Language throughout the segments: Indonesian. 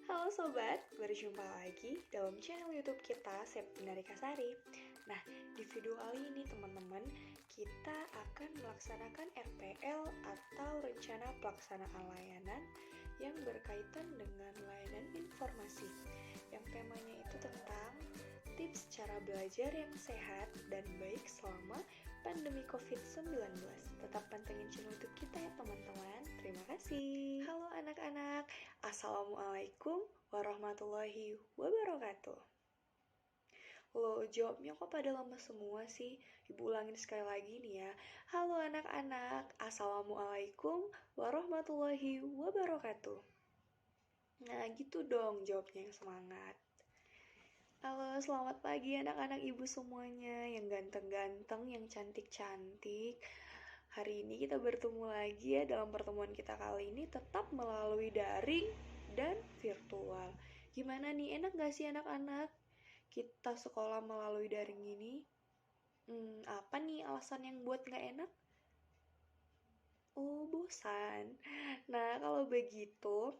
Halo sobat, berjumpa lagi dalam channel YouTube kita, Septinari Kasari. Nah, di video kali ini teman-teman, kita akan melaksanakan RPL atau Rencana Pelaksanaan Layanan yang berkaitan dengan layanan informasi. Yang temanya itu tentang tips cara belajar yang sehat dan baik selama pandemi COVID-19. Tetap pantengin channel YouTube kita ya teman-teman. Terima kasih. Halo anak-anak, Assalamualaikum warahmatullahi wabarakatuh. Loh, jawabnya kok pada lama semua sih? Ibu ulangin sekali lagi nih ya. Halo anak-anak, Assalamualaikum warahmatullahi wabarakatuh. Nah, gitu dong jawabnya yang semangat. Halo, selamat pagi anak-anak ibu semuanya yang ganteng-ganteng, yang cantik-cantik. Hari ini kita bertemu lagi ya dalam pertemuan kita kali ini tetap melalui daring dan virtual. Gimana nih, enak gak sih anak-anak kita sekolah melalui daring ini? Apa nih alasan yang buat gak enak? Oh, bosan. Nah, kalau begitu,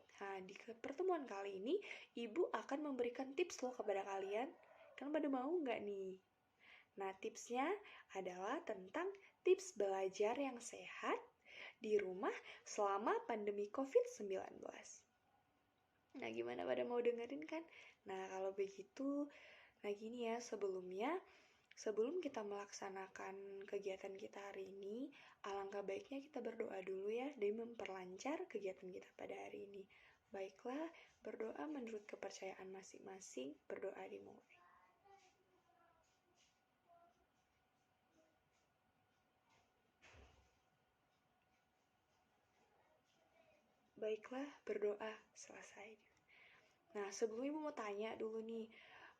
di pertemuan kali ini, Ibu akan memberikan tips loh kepada kalian. Kalian pada mau nggak nih? Nah, tipsnya adalah tentang tips belajar yang sehat di rumah selama pandemi COVID-19. Nah, gimana pada mau dengerin kan? Nah, kalau begitu, nah gini ya, Sebelum kita melaksanakan kegiatan kita hari ini, alangkah baiknya kita berdoa dulu ya, demi memperlancar kegiatan kita pada hari ini. Baiklah, berdoa menurut kepercayaan masing-masing, berdoa dimulai. Baiklah, berdoa selesai. Nah, sebelum Ibu mau tanya dulu nih,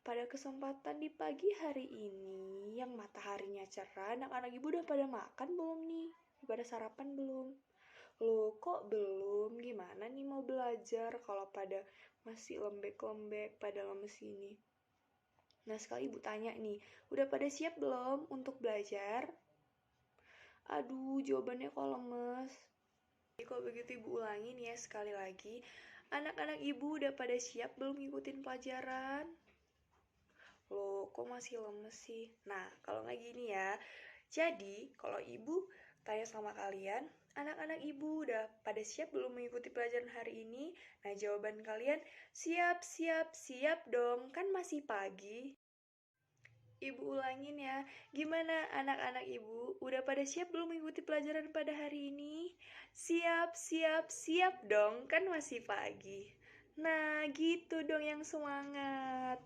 pada kesempatan di pagi hari ini yang mataharinya cerah, anak-anak Ibu udah pada makan belum nih? Pada sarapan belum? Loh, kok belum? Gimana nih mau belajar kalau pada masih lembek-lembek, pada lemes ini? Nah, sekali Ibu tanya nih, udah pada siap belum untuk belajar? Aduh, jawabannya kok lemes. Kalau begitu Ibu ulangin ya sekali lagi. Anak-anak Ibu udah pada siap belum ngikutin pelajaran? Loh, kok masih lemes sih? Nah, kalau nggak gini ya. Jadi, kalau Ibu tanya sama kalian, anak-anak Ibu udah pada siap belum mengikuti pelajaran hari ini? Nah, jawaban kalian, siap, siap, siap dong. Kan masih pagi. Ibu ulangin ya. Gimana anak-anak Ibu? Udah pada siap belum mengikuti pelajaran pada hari ini? Siap, siap, siap dong. Kan masih pagi. Nah, gitu dong yang semangat.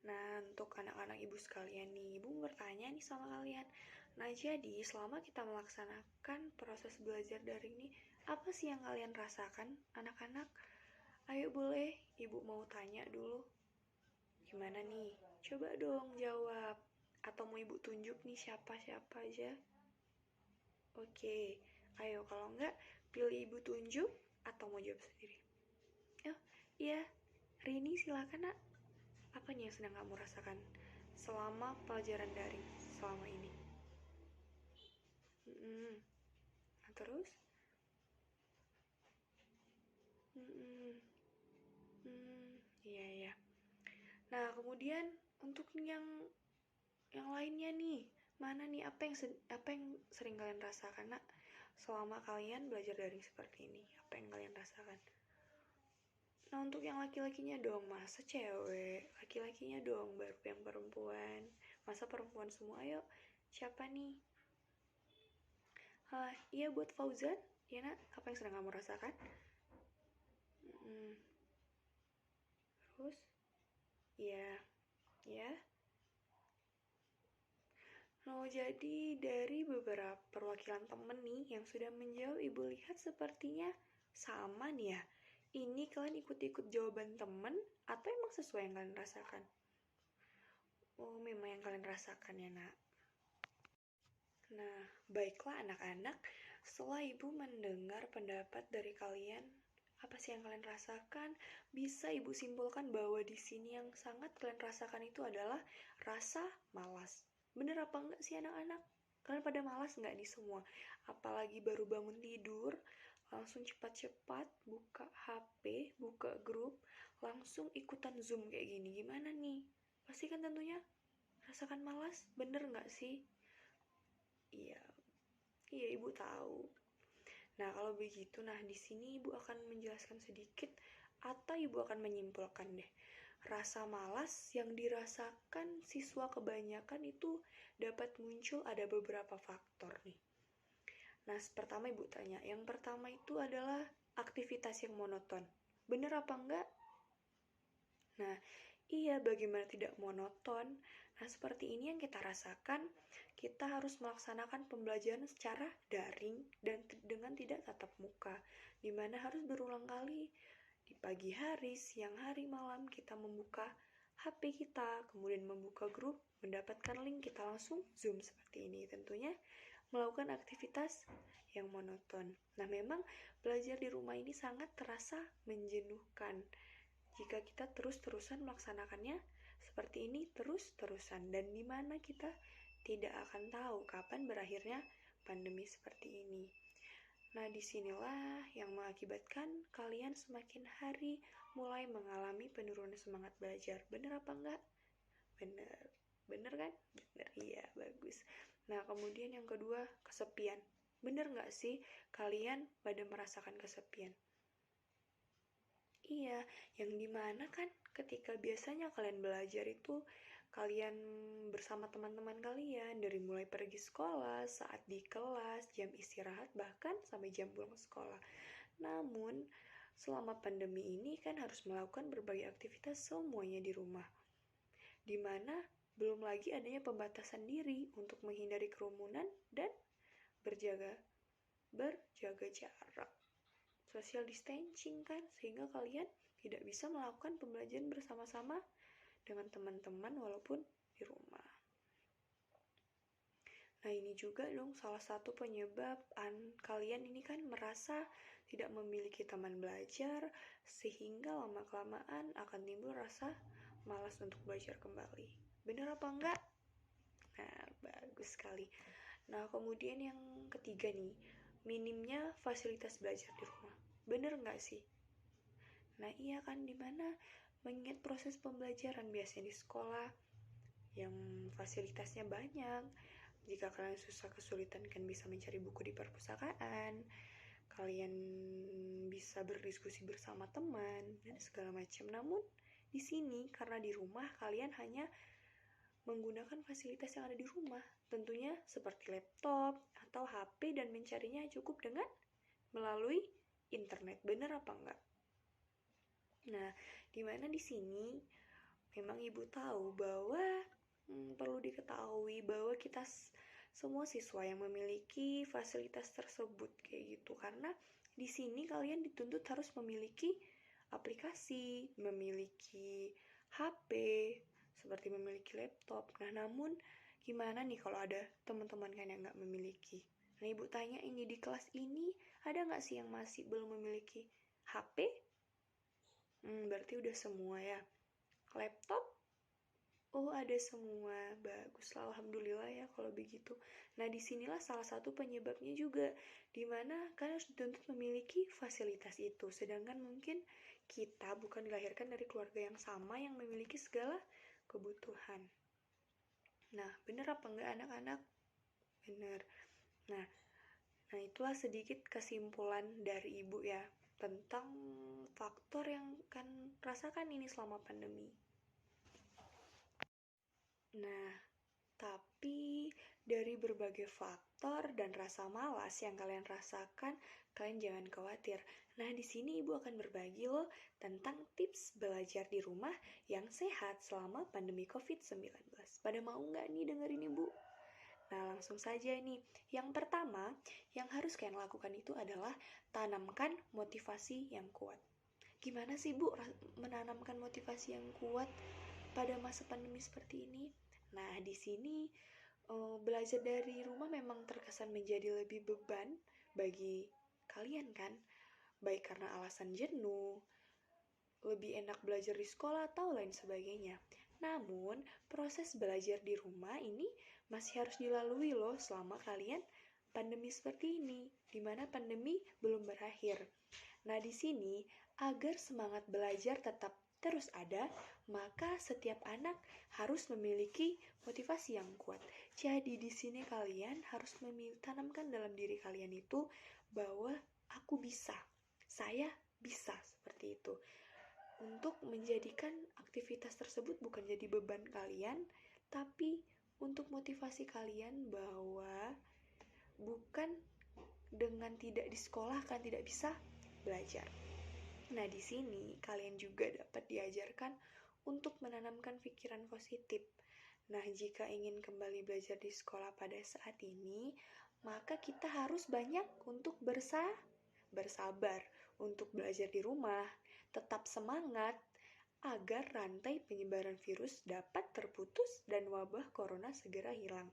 Nah, untuk anak-anak ibu sekalian nih, ibu bertanya nih sama kalian. Nah, jadi selama kita melaksanakan proses belajar daring ini, apa sih yang kalian rasakan, anak-anak? Ayo boleh, ibu mau tanya dulu. Gimana nih? Coba dong jawab. Atau mau ibu tunjuk nih siapa-siapa aja? Oke, ayo kalau enggak, pilih ibu tunjuk atau mau jawab sendiri? Oh, iya. Rini silakan, Nak. Apa nih yang sedang kamu rasakan selama pelajaran daring selama ini? Nah, terus? Iya ya. Nah, kemudian untuk yang lainnya nih, mana nih apa yang sering kalian rasakan, Nak, selama kalian belajar daring seperti ini? Apa yang kalian rasakan? Nah, untuk yang laki-lakinya dong, masa cewek? Laki-lakinya dong, baru yang perempuan. Masa perempuan semua? Ayo, siapa nih? Iya buat Fauzan, ya Nak, apa yang sedang kamu rasakan? Terus? Iya, ya. Nah, jadi dari beberapa perwakilan temen nih yang sudah menjawab, Ibu lihat sepertinya sama nih ya. Ini kalian ikut-ikut jawaban temen atau emang sesuai yang kalian rasakan? Oh, memang yang kalian rasakan ya, Nak. Nah, baiklah anak-anak, setelah Ibu mendengar pendapat dari kalian, apa sih yang kalian rasakan? Bisa Ibu simpulkan bahwa di sini yang sangat kalian rasakan itu adalah rasa malas. Bener apa enggak sih anak-anak? Kalian pada malas enggak nih semua? Apalagi baru bangun tidur, langsung cepat-cepat buka HP, buka grup, langsung ikutan Zoom kayak gini. Gimana nih? Pasti kan tentunya rasakan malas, bener nggak sih? Iya, iya ibu tahu. Nah kalau begitu, di sini ibu akan menjelaskan sedikit atau ibu akan menyimpulkan deh. Rasa malas yang dirasakan siswa kebanyakan itu dapat muncul ada beberapa faktor nih. Nah, pertama ibu tanya, yang pertama itu adalah aktivitas yang monoton. Bener apa enggak? Nah, iya, bagaimana tidak monoton? Nah, seperti ini yang kita rasakan, kita harus melaksanakan pembelajaran secara daring dan dengan tidak tatap muka, di mana harus berulang kali di pagi hari, siang hari, malam kita membuka HP kita, kemudian membuka grup, mendapatkan link, kita langsung Zoom seperti ini. Tentunya melakukan aktivitas yang monoton. Nah, memang belajar di rumah ini sangat terasa menjenuhkan jika kita terus-terusan melaksanakannya seperti ini terus-terusan, dan dimana kita tidak akan tahu kapan berakhirnya pandemi seperti ini. Nah, disinilah yang mengakibatkan kalian semakin hari mulai mengalami penurunan semangat belajar. Bener apa enggak? Bener. Bener kan? Bener, iya, bagus. Nah, kemudian yang kedua, kesepian. Bener nggak sih kalian pada merasakan kesepian? Iya, yang dimana kan ketika biasanya kalian belajar itu kalian bersama teman-teman kalian dari mulai pergi sekolah, saat di kelas, jam istirahat, bahkan sampai jam pulang sekolah. Namun, selama pandemi ini kan harus melakukan berbagai aktivitas semuanya di rumah. Dimana belum lagi adanya pembatasan diri untuk menghindari kerumunan dan berjaga jarak, social distancing kan, sehingga kalian tidak bisa melakukan pembelajaran bersama-sama dengan teman-teman walaupun di rumah. Nah, ini juga dong salah satu penyebab kalian ini kan merasa tidak memiliki teman belajar, sehingga lama-kelamaan akan timbul rasa malas untuk belajar kembali. Bener apa enggak? Nah, bagus sekali. Nah, kemudian yang ketiga nih, minimnya fasilitas belajar di rumah. Bener nggak sih? Nah, iya kan, dimana mengingat proses pembelajaran biasanya di sekolah yang fasilitasnya banyak. Jika kalian susah kesulitan kan bisa mencari buku di perpustakaan, kalian bisa berdiskusi bersama teman dan segala macam. Namun di sini karena di rumah kalian hanya menggunakan fasilitas yang ada di rumah, tentunya seperti laptop atau HP, dan mencarinya cukup dengan melalui internet. Bener apa enggak? Nah, dimana di sini memang ibu tahu bahwa perlu diketahui bahwa kita semua siswa yang memiliki fasilitas tersebut kayak gitu, karena di sini kalian dituntut harus memiliki aplikasi, memiliki HP, seperti memiliki laptop. Nah, namun gimana nih kalau ada teman-teman kan yang nggak memiliki? Nah, ibu tanya ini di kelas ini ada nggak sih yang masih belum memiliki HP? Berarti udah semua ya. Laptop? Oh, ada semua. Baguslah, alhamdulillah ya kalau begitu. Nah, disinilah salah satu penyebabnya juga, dimana kan harus dituntut memiliki fasilitas itu. Sedangkan mungkin kita bukan dilahirkan dari keluarga yang sama yang memiliki segala kebutuhan. Nah, bener apa enggak anak-anak? Bener. Nah, itulah sedikit kesimpulan dari ibu ya tentang faktor yang kan rasakan ini selama pandemi. Nah, tapi dari berbagai faktor dan rasa malas yang kalian rasakan, kalian jangan khawatir. Nah, di sini ibu akan berbagi loh tentang tips belajar di rumah yang sehat selama pandemi COVID-19. Pada mau nggak nih dengerin ibu? Nah, langsung saja nih. Yang pertama, yang harus kalian lakukan itu adalah tanamkan motivasi yang kuat. Gimana sih Bu menanamkan motivasi yang kuat pada masa pandemi seperti ini? Nah, di sini belajar dari rumah memang terkesan menjadi lebih beban bagi kalian kan? Baik karena alasan jenuh, lebih enak belajar di sekolah atau lain sebagainya. Namun, proses belajar di rumah ini masih harus dilalui loh selama kalian pandemi seperti ini, di mana pandemi belum berakhir. Nah, di sini agar semangat belajar tetap terus ada, maka setiap anak harus memiliki motivasi yang kuat. Jadi di sini kalian harus tanamkan dalam diri kalian itu bahwa aku bisa, saya bisa, seperti itu. Untuk menjadikan aktivitas tersebut bukan jadi beban kalian, tapi untuk motivasi kalian bahwa bukan dengan tidak di sekolah kan tidak bisa belajar. Nah, di sini kalian juga dapat diajarkan untuk menanamkan pikiran positif. Nah, jika ingin kembali belajar di sekolah pada saat ini, maka kita harus banyak untuk bersabar untuk belajar di rumah, tetap semangat agar rantai penyebaran virus dapat terputus dan wabah corona segera hilang.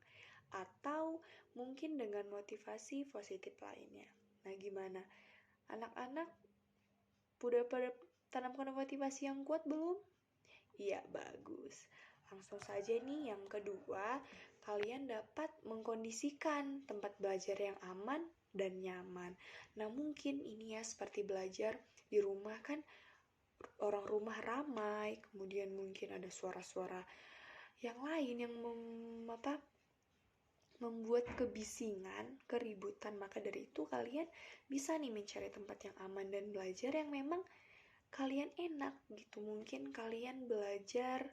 Atau mungkin dengan motivasi positif lainnya. Nah, gimana? Anak-anak udah pada tanamkan motivasi yang kuat belum? Iya, bagus. Langsung saja nih yang kedua, kalian dapat mengkondisikan tempat belajar yang aman dan nyaman. Nah, mungkin ini ya seperti belajar di rumah kan orang rumah ramai, kemudian mungkin ada suara-suara yang lain yang membuat kebisingan, keributan. Maka dari itu kalian bisa nih mencari tempat yang aman dan belajar yang memang kalian enak gitu. Mungkin kalian belajar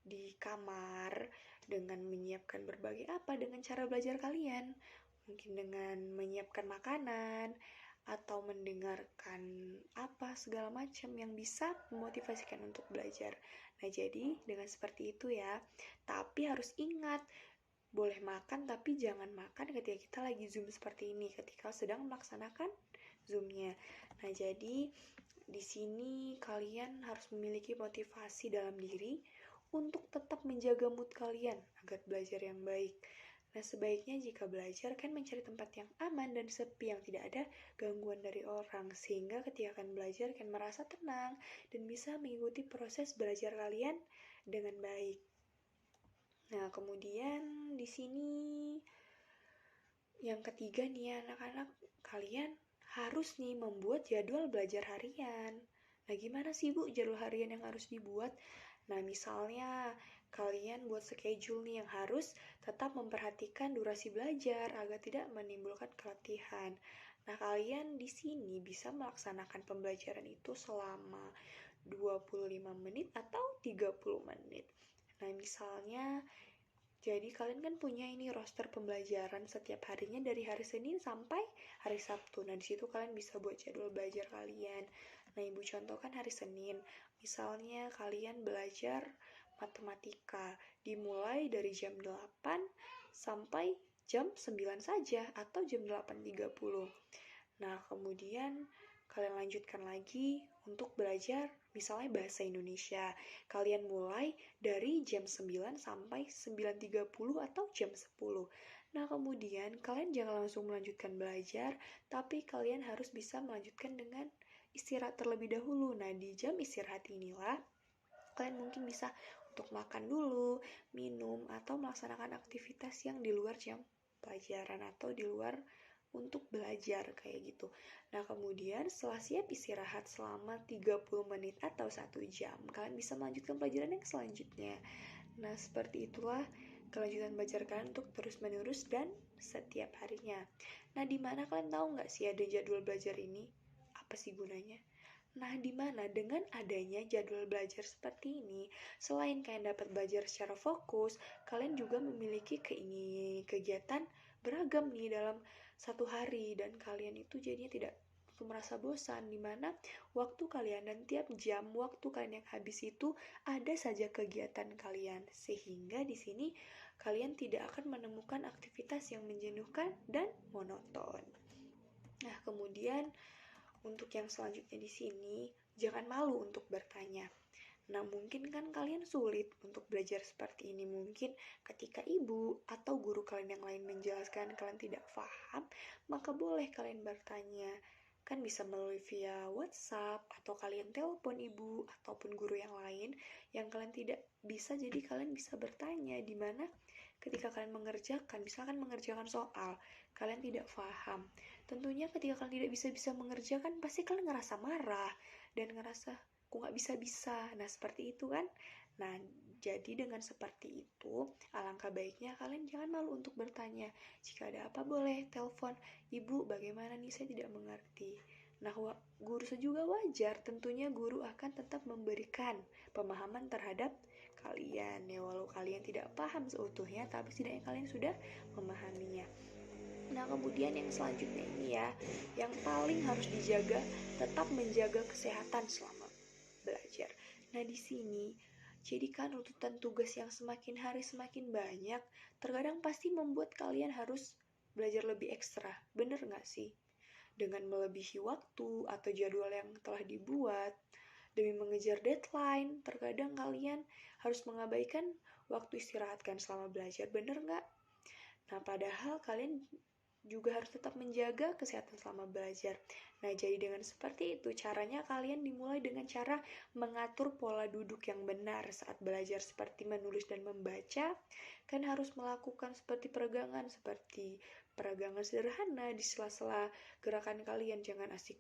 di kamar dengan menyiapkan berbagai dengan cara belajar kalian. Mungkin dengan menyiapkan makanan atau mendengarkan segala macam yang bisa memotivasikan untuk belajar. Nah, jadi dengan seperti itu ya. Tapi harus ingat, boleh makan tapi jangan makan ketika kita lagi Zoom seperti ini, ketika sedang melaksanakan Zoom-nya. Nah, jadi di sini kalian harus memiliki motivasi dalam diri untuk tetap menjaga mood kalian agar belajar yang baik. Nah, sebaiknya jika belajar kan mencari tempat yang aman dan sepi yang tidak ada gangguan dari orang, sehingga ketika akan belajar kan merasa tenang dan bisa mengikuti proses belajar kalian dengan baik. Nah, kemudian di sini yang ketiga nih ya, anak-anak, kalian harus nih membuat jadwal belajar harian. Nah, gimana sih Bu jadwal harian yang harus dibuat? Nah, misalnya kalian buat schedule nih yang harus tetap memperhatikan durasi belajar agar tidak menimbulkan keletihan. Nah, kalian di sini bisa melaksanakan pembelajaran itu selama 25 menit atau 30 menit. Nah, misalnya jadi kalian kan punya ini roster pembelajaran setiap harinya dari hari Senin sampai hari Sabtu. Nah, di situ kalian bisa buat jadwal belajar kalian. Nah, Ibu contohkan hari Senin. Misalnya kalian belajar matematika dimulai dari jam 8 sampai jam 9 saja atau jam 8.30. Nah, kemudian kalian lanjutkan lagi untuk belajar misalnya bahasa Indonesia. Kalian mulai dari jam 9 sampai 9.30 atau jam 10. Nah, kemudian kalian jangan langsung melanjutkan belajar, tapi kalian harus bisa melanjutkan dengan istirahat terlebih dahulu. Nah, di jam istirahat inilah kalian mungkin bisa untuk makan dulu, minum, atau melaksanakan aktivitas yang di luar jam pelajaran atau di luar untuk belajar kayak gitu. Nah, kemudian setelah siap istirahat selama 30 menit atau 1 jam, kalian bisa melanjutkan pelajaran yang selanjutnya. Nah, seperti itulah kelanjutan belajar kalian untuk terus-menerus dan setiap harinya. Nah, di mana kalian tahu nggak sih ada jadwal belajar ini? Apa sih gunanya? Nah, di mana dengan adanya jadwal belajar seperti ini, selain kalian dapat belajar secara fokus, kalian juga memiliki kegiatan beragam nih dalam satu hari, dan kalian itu jadinya tidak merasa bosan, dimana waktu kalian dan tiap jam waktu kalian yang habis itu ada saja kegiatan kalian, sehingga di sini kalian tidak akan menemukan aktivitas yang menjenuhkan dan monoton. Nah, kemudian untuk yang selanjutnya di sini, jangan malu untuk bertanya. Nah, mungkin kan kalian sulit untuk belajar seperti ini. Mungkin ketika ibu atau guru kalian yang lain menjelaskan kalian tidak paham, maka boleh kalian bertanya. Kan bisa melalui via WhatsApp, atau kalian telepon ibu ataupun guru yang lain yang kalian tidak bisa, jadi kalian bisa bertanya, di mana ketika kalian mengerjakan, misalkan mengerjakan soal, kalian tidak paham. Tentunya ketika kalian tidak bisa mengerjakan, pasti kalian ngerasa marah dan ngerasa kok nggak bisa-bisa. Nah, seperti itu kan. Nah, jadi dengan seperti itu, alangkah baiknya kalian jangan malu untuk bertanya. Jika ada apa boleh telepon, "Ibu, bagaimana nih, saya tidak mengerti." Nah, guru juga wajar, tentunya guru akan tetap memberikan pemahaman terhadap kalian ya, walau kalian tidak paham seutuhnya, tapi setidaknya kalian sudah memahaminya. Nah, kemudian yang selanjutnya ini ya, yang paling harus dijaga, tetap menjaga kesehatan selama belajar. Nah, di sini jadikan runtutan tugas yang semakin hari semakin banyak, terkadang pasti membuat kalian harus belajar lebih ekstra. Bener nggak sih? Dengan melebihi waktu atau jadwal yang telah dibuat, demi mengejar deadline, terkadang kalian harus mengabaikan waktu istirahat kan selama belajar, bener nggak? Nah, padahal kalian juga harus tetap menjaga kesehatan selama belajar. Nah, jadi dengan seperti itu, caranya kalian dimulai dengan cara mengatur pola duduk yang benar saat belajar, seperti menulis dan membaca. Kan harus melakukan seperti peregangan sederhana di sela-sela gerakan kalian. Jangan asik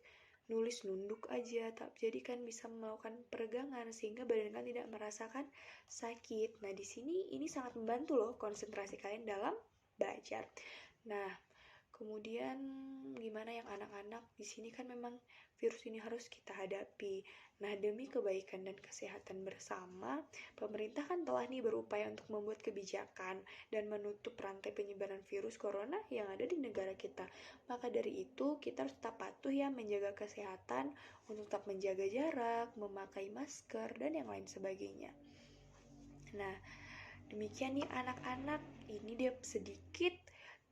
nulis nunduk aja, jadi kan bisa melakukan peregangan sehingga badan kalian tidak merasakan sakit. Nah, di sini ini sangat membantu loh konsentrasi kalian dalam belajar. Nah, kemudian gimana yang anak-anak, di sini kan memang virus ini harus kita hadapi. Nah, demi kebaikan dan kesehatan bersama, pemerintah kan telah nih berupaya untuk membuat kebijakan dan menutup rantai penyebaran virus corona yang ada di negara kita. Maka dari itu, kita harus tetap patuh ya menjaga kesehatan untuk tetap menjaga jarak, memakai masker, dan yang lain sebagainya. Nah, demikian nih anak-anak, ini dia sedikit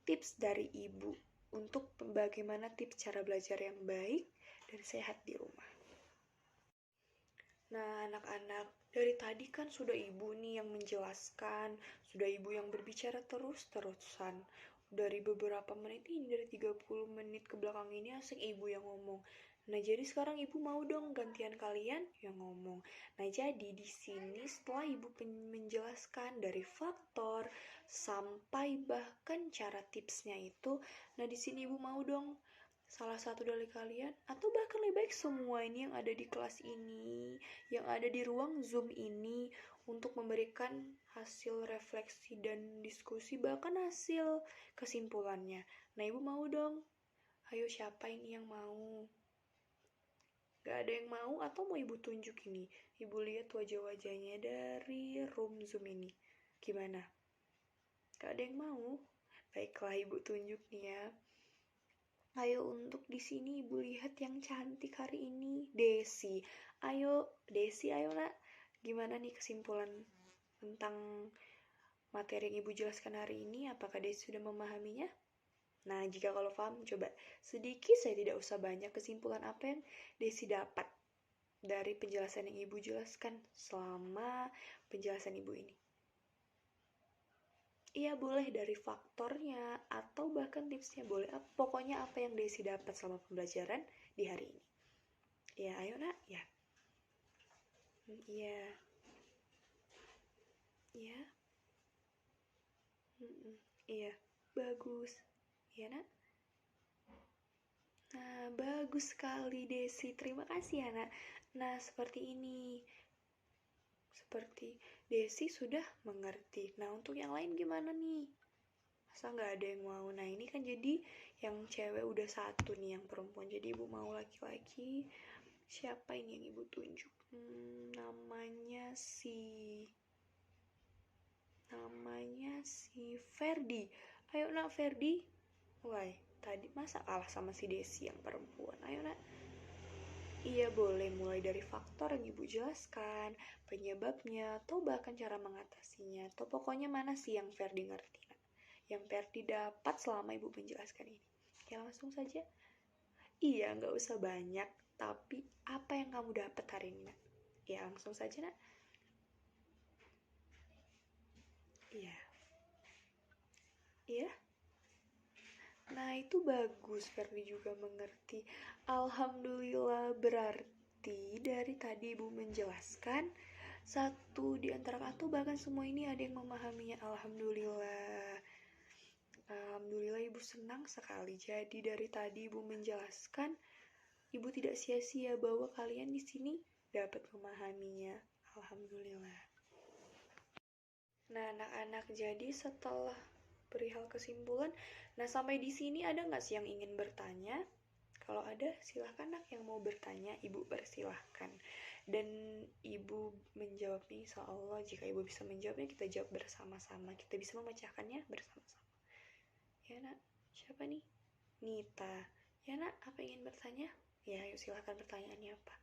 tips dari ibu untuk bagaimana tips cara belajar yang baik dan sehat di rumah. Nah, anak-anak, dari tadi kan sudah ibu nih yang menjelaskan, sudah ibu yang berbicara terus-terusan. Dari beberapa menit ini, dari 30 menit ke belakang ini asik ibu yang ngomong. Nah, jadi sekarang ibu mau dong gantian kalian yang ngomong. Nah, jadi di sini setelah ibu menjelaskan dari faktor sampai bahkan cara tipsnya itu, nah di sini ibu mau dong salah satu dari kalian atau bahkan lebih baik semua ini yang ada di kelas ini, yang ada di ruang Zoom ini, untuk memberikan hasil refleksi dan diskusi, bahkan hasil kesimpulannya. Nah, ibu mau dong? Ayo, siapa ini yang mau? Gak ada yang mau atau mau ibu tunjuk ini? Ibu lihat wajah-wajahnya dari room Zoom ini. Gimana? Gak ada yang mau? Baiklah, ibu tunjuk nih ya. Ayo, untuk di sini ibu lihat yang cantik hari ini, Desi. Ayo, Desi, ayo nak. Gimana nih kesimpulan tentang materi yang ibu jelaskan hari ini? Apakah Desi sudah memahaminya? Nah, jika kalau paham, coba sedikit, saya tidak usah banyak, kesimpulan apa yang Desi dapat dari penjelasan yang ibu jelaskan selama penjelasan ibu ini. Iya, boleh dari faktornya atau bahkan tipsnya, boleh. Pokoknya apa yang Desi dapat selama pembelajaran di hari ini. Ya, ayo nak, ya. Iya. Iya. Iya, bagus. Iya nak. Nah, bagus sekali Desi. Terima kasih ya nak. Nah, seperti ini. Seperti Desi sudah mengerti. Nah, untuk yang lain gimana nih? Masa nggak ada yang mau? Nah, ini kan jadi yang cewek udah satu nih, yang perempuan. Jadi ibu mau laki-laki. Siapa ini yang ibu tunjuk? Namanya si Ferdi. Ayo nak, Ferdi. Wah, tadi masa kalah sama si Desi yang perempuan? Ayo nak. Iya, boleh mulai dari faktor yang ibu jelaskan, penyebabnya, atau bahkan cara mengatasinya, atau pokoknya mana sih yang Ferdi ngerti, nak? Yang Ferdi dapat selama ibu menjelaskan ini. Ya, langsung saja. Iya, nggak usah banyak, tapi apa yang kamu dapat hari ini, nak? Ya, langsung saja, nak. Iya. Iya. Nah, itu bagus, Ferdi juga mengerti. Alhamdulillah, berarti dari tadi ibu menjelaskan satu di antara atau bahkan semua ini ada yang memahaminya. Alhamdulillah. Alhamdulillah Ibu senang sekali. Jadi dari tadi Ibu menjelaskan, Ibu tidak sia-sia bahwa kalian di sini dapat memahaminya. Alhamdulillah. Nah, anak-anak, jadi setelah perihal kesimpulan, nah sampai di sini ada nggak sih yang ingin bertanya? Kalau ada, silahkan nak yang mau bertanya, Ibu persilahkan. Dan Ibu menjawabnya, insya Allah jika Ibu bisa menjawabnya, kita jawab bersama-sama. Kita bisa memecahkannya bersama-sama. Ya nak, siapa nih? Nita. Ya nak, apa ingin bertanya? Ya, ayo silahkan pertanyaannya apa?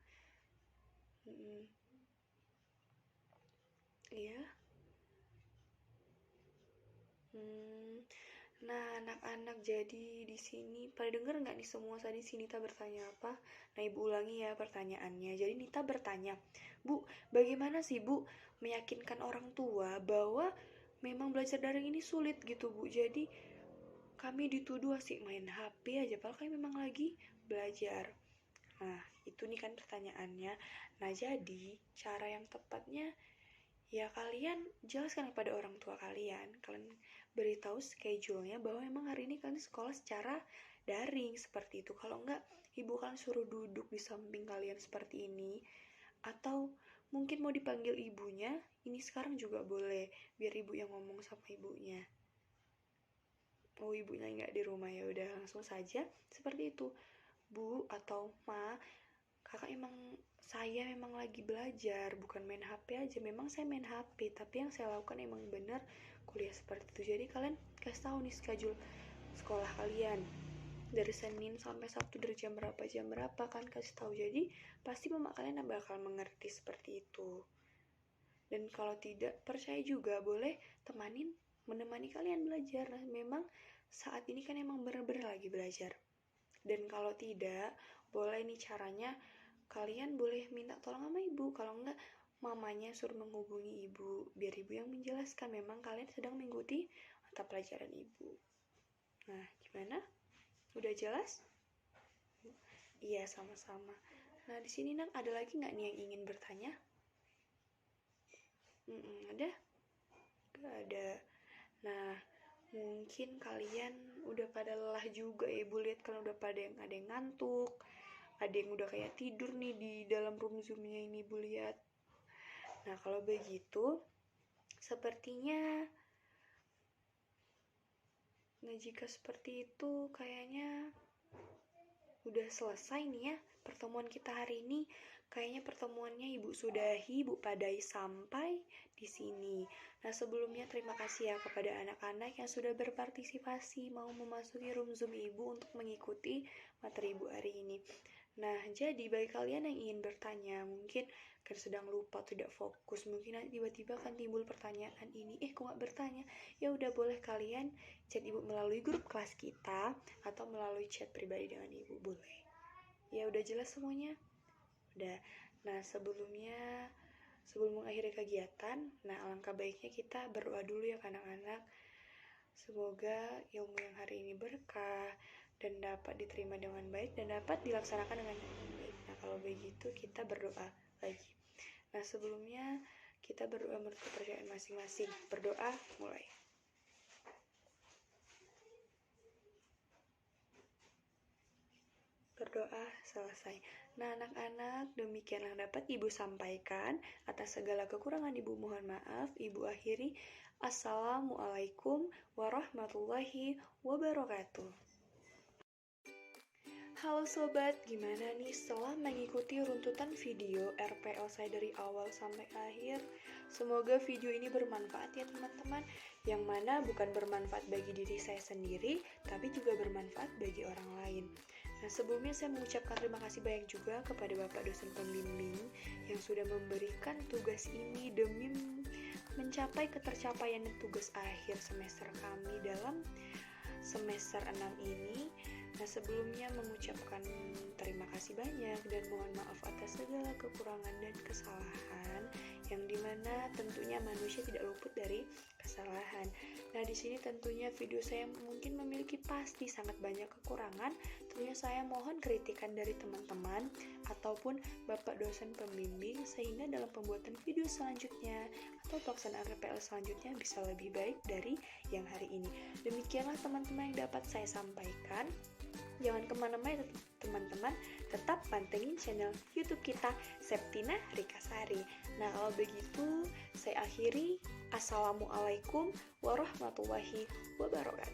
Iya. Nah, anak-anak, jadi di sini pada denger nggak nih semua tadi si Nita bertanya apa? Nah, Ibu ulangi ya pertanyaannya. Jadi Nita bertanya, Bu, bagaimana sih Bu meyakinkan orang tua bahwa memang belajar daring ini sulit gitu Bu? Jadi kami dituduh asik main HP aja, padahal kami memang lagi belajar. Nah, itu nih kan pertanyaannya. Nah, jadi cara yang tepatnya ya kalian jelaskan kepada orang tua kalian. Kalian beritahu schedule-nya bahwa memang hari ini kalian sekolah secara daring seperti itu. Kalau enggak, ibu kalian suruh duduk di samping kalian seperti ini. Atau mungkin mau dipanggil ibunya, ini sekarang juga boleh. Biar ibu yang ngomong sama ibunya. Oh, ibunya nggak di rumah, ya udah langsung saja seperti itu. Bu atau Ma, kakak saya memang lagi belajar, bukan main HP aja. Memang saya main HP, tapi yang saya lakukan emang bener kuliah seperti itu. Jadi kalian kasih tahu nih schedule sekolah kalian dari Senin sampai Sabtu dari jam berapa kan kasih tahu. Jadi pasti mama kalian bakal mengerti seperti itu. Dan kalau tidak percaya juga boleh menemani kalian belajar. Memang saat ini kan emang bener-bener lagi belajar. Dan kalau tidak, boleh nih caranya kalian boleh minta tolong sama ibu. Kalau enggak, mamanya suruh menghubungi ibu biar ibu yang menjelaskan memang kalian sedang mengikuti mata pelajaran ibu. Nah, gimana? Udah jelas? Iya, sama-sama. Nah, di sini Nang, ada lagi nggak nih yang ingin bertanya? Ada? Gak ada. Nah, mungkin kalian udah pada lelah juga ya. Ibu lihat kan udah pada ada yang ngantuk, ada yang udah kayak tidur nih di dalam room zoomnya ini, Ibu lihat. Nah, kalau begitu sepertinya jika seperti itu kayaknya udah selesai nih ya pertemuan kita hari ini. Kayaknya pertemuannya Ibu sudahi, Ibu padai sampai di sini. Nah, sebelumnya terima kasih ya kepada anak-anak yang sudah berpartisipasi mau memasuki room Zoom Ibu untuk mengikuti materi Ibu hari ini. Nah, jadi bagi kalian yang ingin bertanya, mungkin kan sedang lupa, tidak fokus, mungkin nanti tiba-tiba akan timbul pertanyaan ini, kok gak bertanya? Ya udah, boleh kalian chat Ibu melalui grup kelas kita atau melalui chat pribadi dengan Ibu, boleh. Ya udah jelas semuanya? Udah. Nah, sebelum mengakhiri kegiatan, nah alangkah baiknya kita berdoa dulu ya anak-anak. Semoga ilmu yang hari ini berkah dan dapat diterima dengan baik dan dapat dilaksanakan dengan baik. Nah, kalau begitu kita berdoa lagi. Nah, sebelumnya kita berdoa menurut kepercayaan masing-masing. Berdoa mulai. Berdoa selesai. Nah, anak-anak, demikian yang dapat Ibu sampaikan. Atas segala kekurangan Ibu mohon maaf. Ibu akhiri. Assalamualaikum warahmatullahi wabarakatuh. Halo sobat, gimana nih setelah mengikuti runtutan video RPL saya dari awal sampai akhir? Semoga video ini bermanfaat ya teman-teman, yang mana bukan bermanfaat bagi diri saya sendiri, tapi juga bermanfaat bagi orang lain. Nah, sebelumnya saya mengucapkan terima kasih banyak juga kepada Bapak dosen pembimbing yang sudah memberikan tugas ini demi mencapai ketercapaian tugas akhir semester kami dalam semester 6 ini. Nah, sebelumnya mengucapkan terima kasih banyak dan mohon maaf atas segala kekurangan dan kesalahan yang dimana tentunya manusia tidak luput dari kesalahan. Nah, di sini tentunya video saya mungkin memiliki pasti sangat banyak kekurangan. Tentunya saya mohon kritikan dari teman-teman ataupun Bapak dosen pembimbing sehingga dalam pembuatan video selanjutnya atau pelaksanaan RPL selanjutnya bisa lebih baik dari yang hari ini. Demikianlah teman-teman yang dapat saya sampaikan. Jangan kemana-mana teman-teman, tetap pantengin channel YouTube kita Septina Rikasari. Nah, kalau begitu saya akhiri. Assalamualaikum warahmatullahi wabarakatuh.